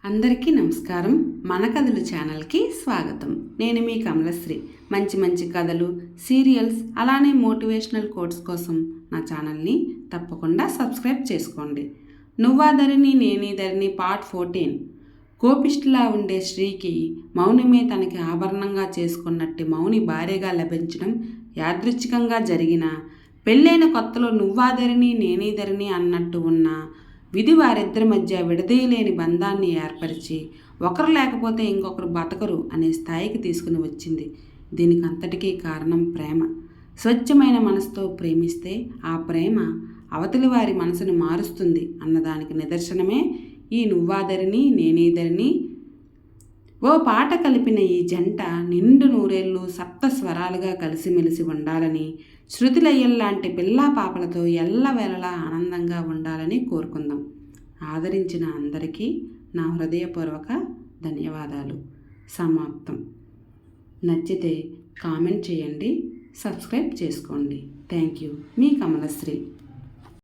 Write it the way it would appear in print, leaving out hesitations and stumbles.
అందరికీ నమస్కారం. మన కథలు ఛానల్కి స్వాగతం. నేను మీ కమలశ్రీ. మంచి మంచి కథలు, సీరియల్స్, అలానే మోటివేషనల్ కోట్స్ కోసం నా ఛానల్ని తప్పకుండా సబ్స్క్రైబ్ చేసుకోండి. నువ్వాదరిని నేనీదరిని పార్ట్ 14. కోపిష్టిలా ఉండే శ్రీకి మౌనిమే తనకి ఆభరణంగా చేసుకున్నట్టు మౌని భార్యగా లభించడం యాదృచ్ఛికంగా జరిగిన, పెళ్ళైన కొత్తలో నువ్వాదరిని నేనీదరిని అన్నట్టు ఉన్న విధి వారిద్దరి మధ్య విడదీయలేని బంధాన్ని ఏర్పరిచి ఒకరు లేకపోతే ఇంకొకరు బతకరు అనే స్థాయికి తీసుకుని వచ్చింది. దీనికి అంతటికీ కారణం ప్రేమ. స్వచ్ఛమైన మనసుతో ప్రేమిస్తే ఆ ప్రేమ అవతలి వారి మనసును మారుస్తుంది అన్నదానికి నిదర్శనమే ఈ నువ్వాదరిని నేనీదరిని. ఓ పాట కలిపిన ఈ జంట నిండు నూరేళ్ళు సప్త స్వరాలుగా కలిసిమెలిసి ఉండాలని, శృతిలయ్యల్లాంటి పిల్లా పాపలతో ఎల్లవేళలా ఆనందంగా ఉండాలని కోరుకుందాం. ఆదరించిన అందరికీ నా హృదయపూర్వక ధన్యవాదాలు. సమాప్తం. నచ్చితే కామెంట్ చేయండి, సబ్స్క్రైబ్ చేసుకోండి. Thank you. మీ కమలశ్రీ.